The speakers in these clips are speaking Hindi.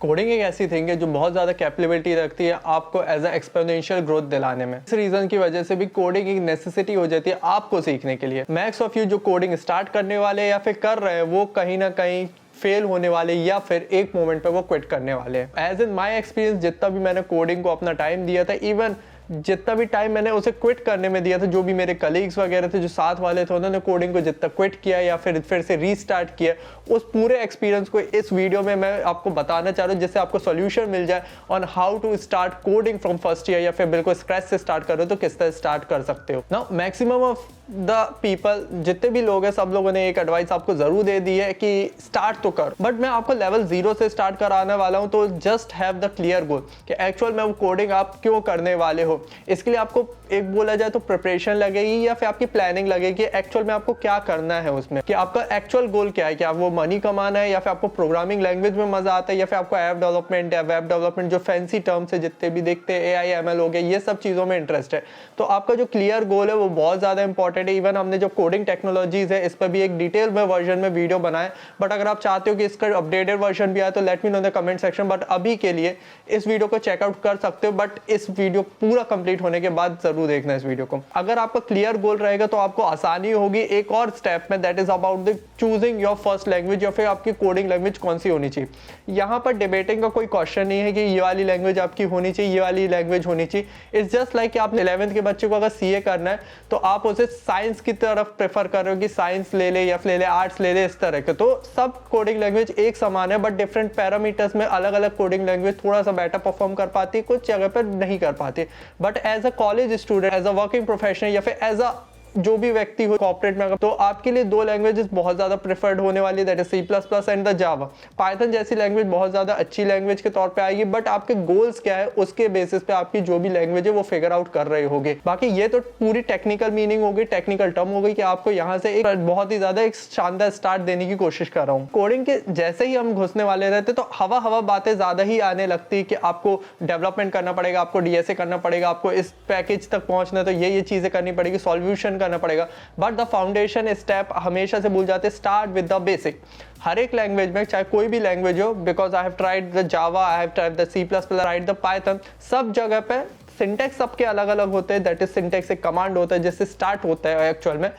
कोडिंग एक ऐसी थिंग है जो बहुत ज़्यादा कैपेबिलिटी रखती है आपको एज अ एक्सपोनेंशियल ग्रोथ दिलाने में। इस रीज़न की वजह से भी कोडिंग एक नेसेसिटी हो जाती है आपको सीखने के लिए। मैक्स ऑफ यू जो कोडिंग स्टार्ट करने वाले या फिर कर रहे हैं वो कहीं ना कहीं फेल होने वाले या फिर एक मोमेंट पे वो क्विट करने वाले हैं। एज इन माई एक्सपीरियंस जितना भी मैंने कोडिंग को अपना टाइम दिया था, इवन जितना भी टाइम मैंने उसे क्विट करने में दिया था, जो भी मेरे कलीग्स वगैरह थे जो साथ वाले थे उन्होंने कोडिंग को जितना क्विट किया या फिर से रीस्टार्ट किया, उस पूरे एक्सपीरियंस को इस वीडियो में मैं आपको बताना चाह रहा हूँ जिससे आपको सॉल्यूशन मिल जाए on how to start coding from first year या फिर बिल्कुल स्क्रैच से स्टार्ट करो तो किस तरह स्टार्ट कर सकते हो। Now maximum of the people जितने भी लोग हैं सब लोगों ने एक एडवाइस आपको जरूर दे दी है कि स्टार्ट तो कर, बट मैं आपको लेवल 0 से स्टार्ट कराने वाला हूं। तो just have the clear goal कि एक्चुअल में वो कोडिंग आप क्यों करने वाले हो। इसके लिए आपको एक बोला जाए तो प्रिपरेशन लगेगी या फिर आपकी प्लानिंग लगेगी एक्चुअल में आपको क्या करना है उसमें, कि आपका एक्चुअल गोल क्या है, कि आप वो मनी कमाना है या फिर आपको प्रोग्रामिंग लैंग्वेज में मजा आता है या फिर आपको ऐप डेवलपमेंट या वेब डेवलपमेंट जो फैंसी टर्म्स है जितने भी देखते हैं AI ML हो गए ये सब चीजों में इंटरेस्ट है। तो आपका जो क्लियर गोल है वो बहुत ज्यादा इंपॉर्टेंट है। इवन हमने जो कोडिंग टेक्नोलॉजीज है इस पर भी एक डिटेल में वर्जन में वीडियो बनाए, बट अगर आप चाहते हो कि इसका अपडेटेड वर्जन भी आए तो let me know in the comment section. But अभी के लिए इस वीडियो को चेकआउट कर सकते हो, बट इस वीडियो पूरा कंप्लीट होने के बाद जरूर देखना इस वीडियो को। अगर आपका क्लियर गोल रहेगा तो आपको आसानी होगी एक और स्टेप में, that is about the choosing your first language या फिर आपकी कोडिंग लैंग्वेज कौन सी होनी चाहिए। यहाँ पर डिबेटिंग का कोई क्वेश्चन नहीं है कि ये वाली लैंग्वेज आपकी होनी चाहिए, ये वाली लैंग्वेज होनी चाहिए। इट्स जस्ट लाइक कि आपने 11th के बच्चे को अगर CA करना है तो आप उसे साइंस की तरफ प्रेफर कर रहे हो कि साइंस ले ले या फिर ले ले आर्ट्स ले ले, इस तरह के। तो सब कोडिंग लैंग्वेज एक समान है, बट डिफरेंट पैरामीटर्स में अलग अलग कोडिंग लैंग्वेज थोड़ा सा बेटर परफॉर्म कर पाती है, कुछ जगह पर नहीं कर पाती। But as a college student, as a working professional या फिर एज अ जो भी व्यक्ति हो कॉर्पोरेट में, तो आपके लिए दो लैंग्वेजेस बहुत ज्यादा प्रेफर्ड होने वाली है, that is C++ and the Java. Python जैसी लैंग्वेज बहुत ज्यादा अच्छी लैंग्वेज के तौर पे आएगी, बट आपके गोल्स क्या है उसके बेसिस पे आपकी जो भी लैंग्वेज है वो फिगर आउट कर रहे होगे। बाकी ये तो पूरी टेक्निकल मीनिंग होगी, टेक्निकल टर्म हो गई कि आपको यहाँ से एक बहुत ही ज्यादा एक शानदार स्टार्ट देने की कोशिश कर रहा हूँ। कोडिंग के जैसे ही हम घुसने वाले रहते तो हवा बातें ज्यादा ही आने लगती कि आपको डेवलपमेंट करना पड़ेगा, आपको DSA करना पड़ेगा, आपको इस पैकेज तक पहुंचना तो ये चीजें करनी पड़ेगी, सॉल्यूशन करना पड़ेगा। बट द फाउंडेशन स्टेप हमेशा से भूल जाते, स्टार्ट विद द बेसिक। हर एक लैंग्वेज में चाहे कोई भी लैंग्वेज हो, because I have tried the Java, I have tried the C++, tried the Python, सब जगह पे सिंटेक्स सबके अलग अलग होते हैं। दैट इज सिंटेक्स एक कमांड होता है जिससे स्टार्ट होता है एक्चुअल में।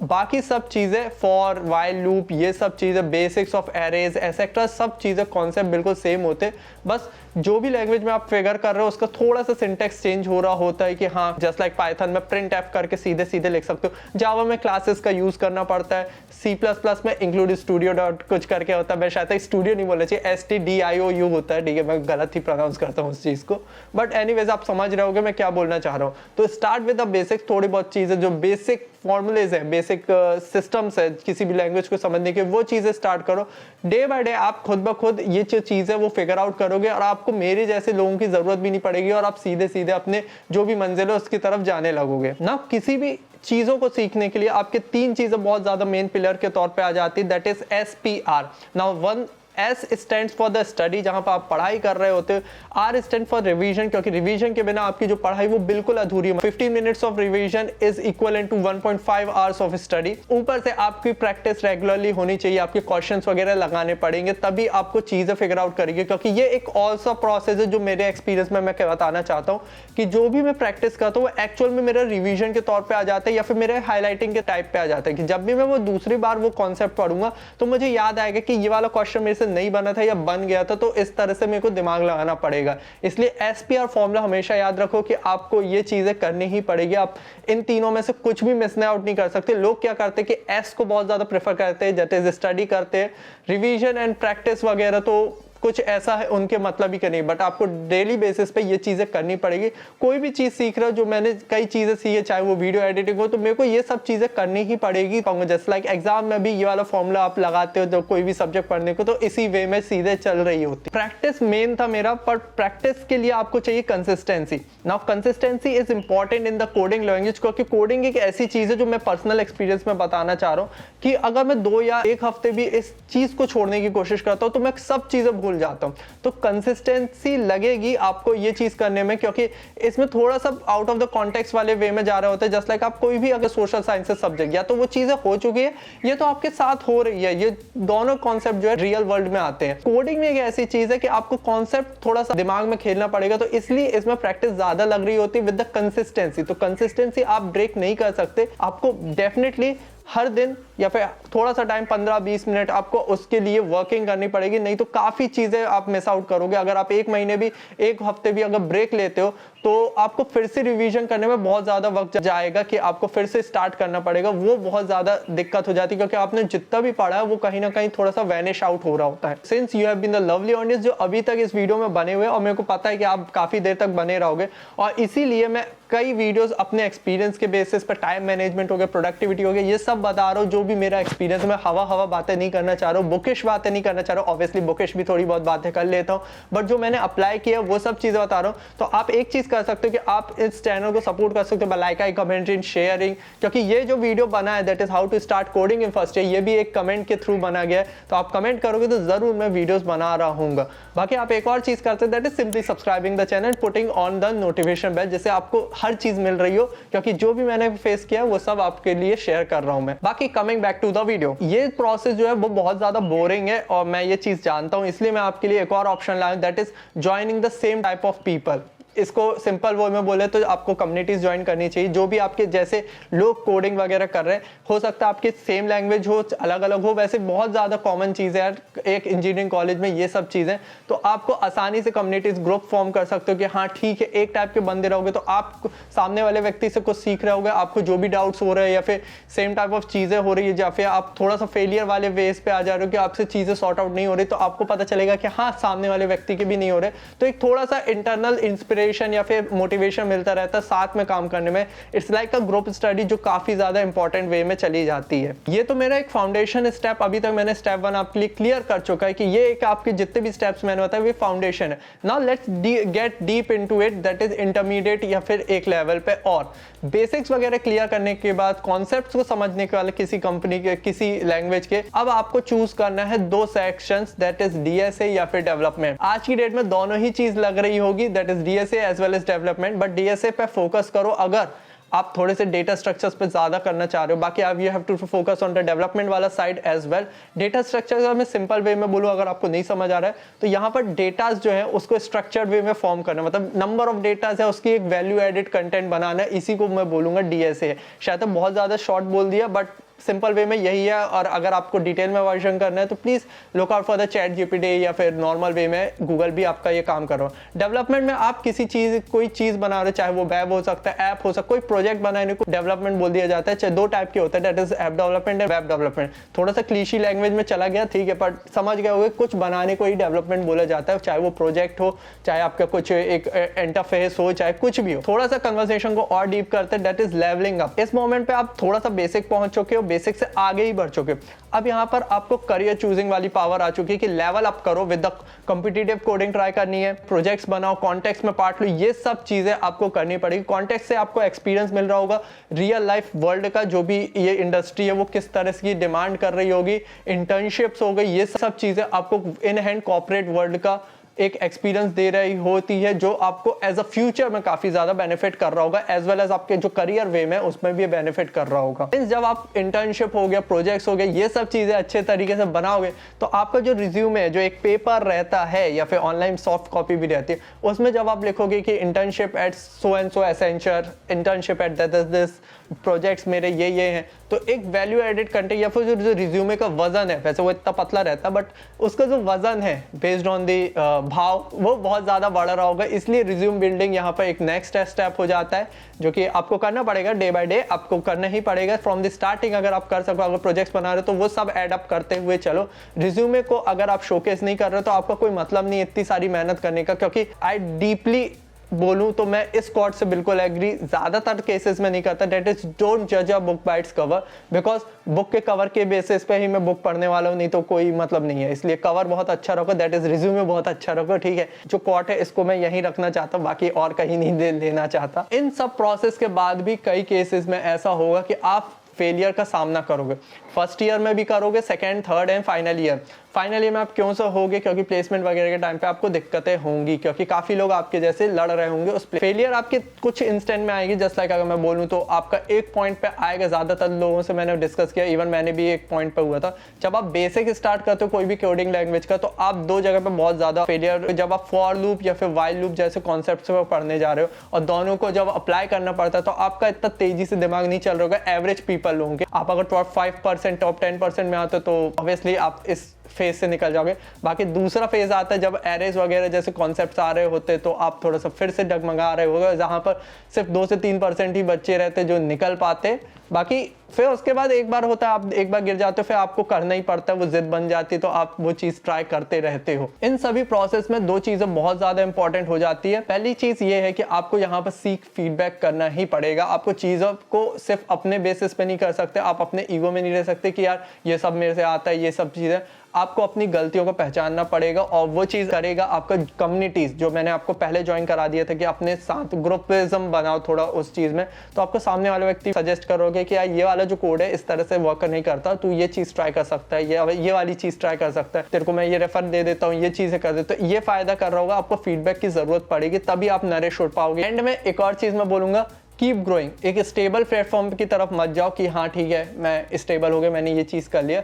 बाकी सब चीजें फॉर वाइल लूप ये सब चीजें बेसिक्स ऑफ एरेज एसेट्रा सब चीजें कॉन्सेप्ट बिल्कुल सेम होते। बस जो भी लैंग्वेज में आप फिगर कर रहे हो उसका थोड़ा सा सिंटेक्स चेंज हो रहा होता है कि हाँ जस्ट लाइक पाइथन में प्रिंट एफ करके सीधे सीधे लिख सकते हो, जावा में क्लासेस का यूज करना पड़ता है, C++ में इंक्लूड स्टूडियो डॉट कुछ करके होता है। मैं शायद स्टूडियो नहीं बोलना चाहिए, STDIOU होता है, ठीक है मैं गलत ही प्रोनाउंस करता हूँ उस चीज को, बट एनीवेज आप समझ रहे होगे मैं क्या बोलना चाह रहा हूँ। तो स्टार्ट विद द बेसिक, थोड़ी बहुत चीजें जो बेसिक फॉर्मूलेज है, बेसिक सिस्टम्स है किसी भी लैंग्वेज को समझने के, वो चीजें स्टार्ट करो। डे बाय डे आप खुद ब खुद ये जो चीज है वो फिगर आउट करोगे और आपको मेरे जैसे लोगों की जरूरत भी नहीं पड़ेगी और आप सीधे सीधे अपने जो भी मंजिल है उसकी तरफ जाने लगोगे ना। किसी भी चीजों को सीखने के लिए आपके 3 चीजें बहुत ज्यादा मेन पिलर के तौर पे आ जाती है, that is SPR। Now 1 S stands for the study, जहां पर आप पढ़ाई कर रहे होते हो। R stands for revision, क्योंकि रिवीजन के बिना आपकी जो पढ़ाई वो बिल्कुल अधूरी है। 15 minutes of revision is equivalent to 1.5 hours of study। ऊपर से आपकी प्रैक्टिस रेगुलरली होनी चाहिए, आपके क्वेश्चंस वगैरह लगाने पड़ेंगे तभी आपको चीजें फिगर आउट करेंगे। क्योंकि ये एक ऑल्सो प्रोसेस है जो मेरे एक्सपीरियंस में मैं बताना चाहता हूँ कि जो भी मैं प्रैक्टिस करता हूँ वो एक्चुअल में मेरा रिविजन के तौर पर आ जाता है या फिर मेरे हाईलाइटिंग के टाइप पे आ जाता है, कि जब भी मैं वो दूसरी बार वो कॉन्सेप्ट पढ़ूंगा तो मुझे याद आएगा कि ये वाला क्वेश्चन मेरे से नहीं बना था या बन गया था, तो इस तरह से मेरे को दिमाग लगाना पड़ेगा। इसलिए SPR फॉर्मूला हमेशा याद रखो कि आपको ये चीजें करनी ही पड़ेगी। आप इन तीनों में से कुछ भी मिस आउट नहीं कर सकते। लोग क्या करते हैं कि S को बहुत ज्यादा प्रेफर करते हैं, दैट इज स्टडी करते हैं, रिवीजन एंड प्रैक्टिस वगैरह तो कुछ ऐसा है उनके मतलब ही का नहीं, बट आपको डेली बेसिस पे ये चीजें करनी पड़ेगी। कोई भी चीज सीख रहे हो, जो मैंने कई चीजें सीखी, चाहे वो वीडियो एडिटिंग हो, तो मेरे को ये सब चीजें करनी ही पड़ेगी। जस्ट लाइक एग्जाम में भी ये वाला फॉर्मूला आप लगाते हो तो कोई भी सब्जेक्ट पढ़ने को, तो इसी वे में सीधे चल रही होती। प्रैक्टिस मेन था मेरा, पर प्रैक्टिस के लिए आपको चाहिए consistency. Now consistency is important in the coding language, क्योंकि कोडिंग एक ऐसी चीज है जो मैं पर्सनल एक्सपीरियंस में बताना चाह रहा हूँ कि अगर मैं 2 या 1 हफ्ते भी इस चीज को छोड़ने की कोशिश करता हूँ तो मैं सब चीजें भूल भूल जाता हूँ। तो कंसिस्टेंसी लगेगी आपको ये चीज़ करने में, क्योंकि इसमें थोड़ा सा आउट ऑफ द कॉन्टेक्स्ट वाले वे में जा रहे होते हैं। जस्ट लाइक आप कोई भी अगर सोशल साइंसेस सब्जेक्ट, या तो वो चीज़ें हो चुकी है, ये तो आपके साथ हो रही है, ये दोनों कॉन्सेप्ट जो है रियल वर्ल्ड में आते हैं। कोडिंग में एक ऐसी चीज़ है कि आपको कॉन्सेप्ट थोड़ा सा दिमाग में खेलना पड़ेगा, तो इसलिए इसमें प्रैक्टिस ज़्यादा लग रही होती है विद द कंसिस्टेंसी। तो कंसिस्टेंसी आप ब्रेक नहीं कर सकते, आपको डेफिनेटली हर दिन या फिर थोड़ा सा टाइम 15-20 मिनट आपको उसके लिए वर्किंग करनी पड़ेगी, नहीं तो काफ़ी चीज़ें आप मिस आउट करोगे। अगर आप एक महीने भी, एक हफ्ते भी अगर ब्रेक लेते हो, तो आपको फिर से रिवीजन करने में बहुत ज़्यादा वक्त जाएगा कि आपको फिर से स्टार्ट करना पड़ेगा। वो बहुत ज़्यादा दिक्कत हो जाती है, क्योंकि आपने जितना भी पढ़ा है वो कहीं ना कहीं थोड़ा सा वैनिश आउट हो रहा होता है। Since you have been the lovely audience जो अभी तक इस वीडियो में बने हुए, और मेरे को पता है कि आप काफ़ी देर तक बने रहोगे, और इसीलिए मैं कई वीडियोस अपने एक्सपीरियंस के बेसिस पर, टाइम मैनेजमेंट हो गया, प्रोडक्टिविटी हो गया, ये सब बता रहा हूँ जो भी मेरा एक्सपीरियंस। मैं हवा बातें नहीं करना चाह रहा हूँ, बुकिश बातें नहीं करना चाह रहा हूँ। ऑब्वियसली बुकिश भी थोड़ी बहुत बातें कर लेता हूँ, बट जो मैंने अप्लाई किया वो सब चीज़ें बता रहा हूँ। तो आप एक चीज़ कर सकते हो कि आप इस चैनल को सपोर्ट कर सकते हो लाइक, कमेंटिंग, शेयरिंग, क्योंकि ये जो वीडियो बना है that is how to start coding in first year, ये भी एक कमेंट के थ्रू बना गया है। तो आप कमेंट करोगे तो जरूर मैं वीडियोस बना रहा हूँ। बाकी आप एक और चीज़ करते हैं, that is simply subscribing the channel, putting on the notification bell, जिससे आपको हर चीज़ मिल रही हो, क्योंकि जो भी मैंने फेस किया वो सब आपके लिए शेयर कर रहा हूं मैं। बाकी coming back to the video, ये प्रोसेस जो है वो बहुत ज्यादा बोरिंग है, और मैं ये चीज जानता हूं, इसलिए मैं आपके लिए एक और ऑप्शन लाया हूं, that is joining the same type of people. इसको सिंपल वे में बोले तो आपको कम्युनिटीज ज्वाइन करनी चाहिए, जो भी आपके जैसे लोग कोडिंग वगैरह कर रहे हैं। हो सकता है आपके सेम लैंग्वेज हो, अलग अलग हो, वैसे बहुत ज़्यादा कॉमन चीज़ है यार एक इंजीनियरिंग कॉलेज में ये सब चीज़ें। तो आपको आसानी से कम्युनिटीज ग्रुप फॉर्म कर सकते हो कि हाँ ठीक है, एक टाइप के बंदे रहोगे तो आप सामने वाले व्यक्ति से कुछ सीख रहे होगे, आपको जो भी डाउट्स हो रहे हैं या फिर सेम टाइप ऑफ चीज़ें हो रही है, या फिर आप थोड़ा सा फेलियर वाले वेज पे आ जा रहे हो कि आपसे चीज़ें सॉर्ट आउट नहीं हो रही, तो आपको पता चलेगा कि हाँ सामने वाले व्यक्ति के भी नहीं हो रहे। तो एक थोड़ा सा इंटरनल इंस्पिरेशन या फिर मोटिवेशन मिलता रहता है साथ में काम करने में। It's like a group study जो काफी ज्यादा इंपॉर्टेंट वे में चली जाती है। ये तो मेरा एक फाउंडेशन स्टेप, अभी तक मैंने स्टेप 1 आपके लिए क्लियर कर चुका है कि ये एक आपके जितने भी स्टेप्स मैंने बताया वो फाउंडेशन है। Now let's get deep into it, that is intermediate या फिर एक लेवल पे। और बेसिक्स वगैरह क्लियर करने के बाद, कॉन्सेप्ट्स को समझने के वाले किसी कंपनी के, किसी लैंग्वेज के, अब आपको चूज करना है 2 सेक्शंस, दैट इज डीएसए या फिर डेवलपमेंट। आज की डेट में दोनों ही चीज लग रही होगी, that is DSA as well as development, but DSA पे फोकस करो अगर आप थोड़े से डेटा स्ट्रक्चर्स पे ज्यादा करना चाह रहे हो। बाकी आप you have to focus on the development वाला side as well. Data structure अगर मैं सिंपल वे में बोलूं, अगर आपको नहीं समझ आ रहा है, तो यहाँ पर डेटास जो है उसको स्ट्रक्चर्ड वे में फॉर्म करना, मतलब नंबर ऑफ डेटास है उसकी एक वैल्यू एडेड कंटेंट बनाना है, इसी को मैं बोलूंगा डीएसए। शायद बहुत ज्यादा शॉर्ट बोल दिया, बट सिंपल वे में यही है। और अगर आपको डिटेल में वर्जन करना है तो please look out for the chat GPT, या फिर नॉर्मल वे में गूगल भी आपका ये काम कर रहा है। डेवलपमेंट में आप किसी चीज, कोई चीज बना रहे हो, चाहे वो वेब हो सकता है, ऐप हो सकता है, कोई प्रोजेक्ट बनाने को डेवलपमेंट बोल दिया जाता है। चाहे 2 टाइप के होते हैं, that is app development and web development. थोड़ा सा क्लीशी लैंग्वेज में चला गया, ठीक है, पर समझ गए होंगे कुछ बनाने को ही डेवलपमेंट बोला जाता है, चाहे वो प्रोजेक्ट हो, चाहे आपका कुछ एक इंटरफेस हो, चाहे कुछ भी हो। थोड़ा सा कन्वर्सेशन को और डीप करते हैं, दैट इज लेवलिंग अप। इस मोमेंट पे आप थोड़ा सा बेसिक पहुंच चुके हो, बेसिक से आगे बढ़ चुके। अब यहां पर आपको करियर चूजिंग वाली पावर आ चुकी है कि लेवल अप करो, with the competitive coding try करनी है, प्रोजेक्ट्स बनाओ, कॉन्टेक्स्ट में पार्ट लो, ये सब चीजें आपको करनी पड़ेगी। कॉन्टेक्स्ट से आपको एक्सपीरियंस मिल रहा होगा रियल लाइफ वर्ल्ड का, जो भी ये इंडस्ट्री है वो किस तरह की डिमांड कर रही होगी, इंटर्नशिप्स हो गई, ये सब चीजें आपको इन हैंड कॉर्पोरेट वर्ल्ड का एक एक्सपीरियंस दे रही होती है, जो आपको एज अ फ्यूचर में काफी ज्यादा बेनिफिट कर रहा होगा, एज वेल एज आपके जो करियर वे में उसमें भी बेनिफिट कर रहा होगा। जब आप इंटर्नशिप हो गया, प्रोजेक्ट्स हो गए, ये सब चीजें अच्छे तरीके से बनाओगे, तो आपका जो रिज्यूमे है, जो एक पेपर रहता है या फिर ऑनलाइन सॉफ्ट कॉपी भी रहती है, उसमें जब आप लिखोगे कि internship at so and so Accenture, internship at this projects मेरे ये हैं, तो एक वैल्यू एडेड कंटेंट या फिर जो रिज्यूमे का वजन है, वैसे वो इतना पतला रहता है, बट उसका जो वजन है बेस्ड ऑन दी भाव, वो बहुत ज़्यादा बढ़ रहा होगा। इसलिए रिज्यूम बिल्डिंग यहाँ पर एक नेक्स्ट स्टेप हो जाता है, जो कि आपको करना पड़ेगा डे बाय डे, आपको करना ही पड़ेगा फ्रॉम द स्टार्टिंग। अगर आप कर सको, अगर प्रोजेक्ट्स बना रहे हो तो वो सब एड अप करते हुए चलो। रिज्यूमे को अगर आप शोकेस नहीं कर रहे तो आपका कोई मतलब नहीं इतनी सारी मेहनत करने का, क्योंकि आई डीपली बोलूं तो मैं इस कोट से बिल्कुल एग्री ज्यादातर केसेस में नहीं करता, दैट इज डोंट जज a book by its cover, because book के कवर के बेसिस पे ही मैं बुक पढ़ने वाला हूं, नहीं तो कोई मतलब नहीं है। इसलिए कवर बहुत अच्छा रखो, दैट इज रिज्यूमे बहुत अच्छा रखो, ठीक है। जो कोट है इसको मैं यहीं रखना चाहता हूं, बाकी और कहीं नहीं लेना चाहता। इन सब प्रोसेस के बाद भी कई केसेस में ऐसा होगा कि आप फेलियर का सामना करोगे, फर्स्ट ईयर में भी करोगे, second, third and final year. Finally में आप क्यों सा होगे, क्योंकि प्लेसमेंट वगैरह के टाइम पे आपको दिक्कतें होंगी, क्योंकि काफ़ी लोग आपके जैसे लड़ रहे होंगे उस फेलियर आपके कुछ इंस्टेंट में आएगी। जस्ट लाइक अगर मैं बोलूँ तो आपका एक पॉइंट पे आएगा, ज़्यादातर लोगों से मैंने डिस्कस किया, इवन मैंने भी एक पॉइंट पे हुआ था। जब आप बेसिक स्टार्ट करते हो कोई भी कोडिंग लैंग्वेज का, तो आप दो जगह पे बहुत ज़्यादा फेलियर, जब आप फॉर लूप या फिर वाइल लूप जैसे कॉन्सेप्ट से पढ़ने जा रहे हो और दोनों को जब अप्लाई करना पड़ता है, तो आपका इतना तेजी से दिमाग नहीं चल रहा होगा एवरेज पीपल लोगों के। आप अगर टॉप 5%, टॉप 10% में आते हो तो ऑब्वियसली आप इस फेज से निकल जाओगे। बाकी दूसरा फेज आता है जब एरेज वगैरह जैसे कॉन्सेप्ट्स आ रहे होते, तो आप थोड़ा सा फिर से डगमगा रहे होगे, जहां पर सिर्फ 2 से 3% ही बच्चे रहते जो निकल पाते। बाकी फिर उसके बाद एक बार होता है, आप एक बार गिर जाते हो, फिर आपको करना ही पड़ता है, वो जिद बन जाती है, तो आप वो चीज ट्राई करते रहते हो। इन सभी प्रोसेस में 2 चीजें बहुत ज्यादा इंपॉर्टेंट हो जाती है। पहली चीज ये है कि आपको यहाँ पर सीख फीडबैक करना ही पड़ेगा। आपको चीजों को सिर्फ अपने बेसिस पे नहीं कर सकते, आप अपने ईगो में नहीं रह सकते कि यार ये सब मेरे से आता है, ये सब चीजें। आपको अपनी गलतियों को पहचानना पड़ेगा और वो चीज करेगा आपका कम्युनिटीज, जो मैंने आपको पहले ज्वाइन करा दिया था कि अपने साथ ग्रुपिज्म बनाओ थोड़ा उस चीज में। तो आपको सामने वाले व्यक्ति सजेस्ट करोगे कि यार ये वाला जो कोड है इस तरह से वर्क नहीं करता, तू ये चीज ट्राई कर सकता है, ये वाली चीज ट्राई कर सकता है, तेरे को मैं ये रेफर दे देता हूँ, ये चीजें कर देता हूँ। ये फायदा कर रहा होगा, आपको फीडबैक की जरूरत पड़ेगी, तभी आप नरिश हो पाओगे। एंड में एक और चीज मैं बोलूंगा, कीप ग्रोइंग। एक स्टेबल प्लेटफॉर्म की तरफ मत जाओ कि हाँ ठीक है मैं स्टेबल हो गया, मैंने ये चीज कर लिया।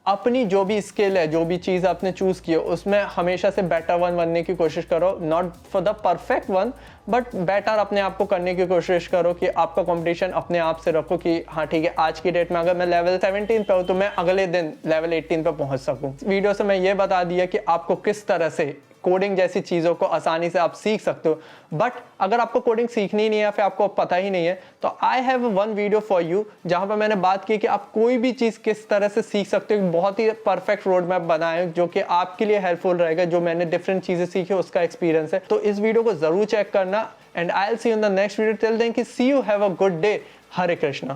अपनी जो भी स्किल है, जो भी चीज़ आपने चूज़ की है, उसमें हमेशा से बेटर वन बनने की कोशिश करो। Not for the perfect one, but better अपने आप को करने की कोशिश करो कि आपका कंपटीशन अपने आप से रखो कि हाँ ठीक है, आज की डेट में अगर मैं लेवल 17 पे हूँ तो मैं अगले दिन लेवल 18 पे पहुँच सकूँ। वीडियो से मैं ये बता दिया कि आपको किस तरह से कोडिंग जैसी चीज़ों को आसानी से आप सीख सकते हो। बट अगर आपको कोडिंग सीखनी नहीं है, फिर आपको पता ही नहीं है, तो I have one video for you जहां पर मैंने बात की कि आप कोई भी चीज़ किस तरह से सीख सकते हो। बहुत ही परफेक्ट रोड मैप बनाए जो कि आपके लिए हेल्पफुल रहेगा। जो मैंने डिफरेंट चीज़ें सीखी उसका एक्सपीरियंस है, तो इस वीडियो को जरूर चेक करना। And I will see you in the next video. Till then कि see you, have a good day. Hare Krishna.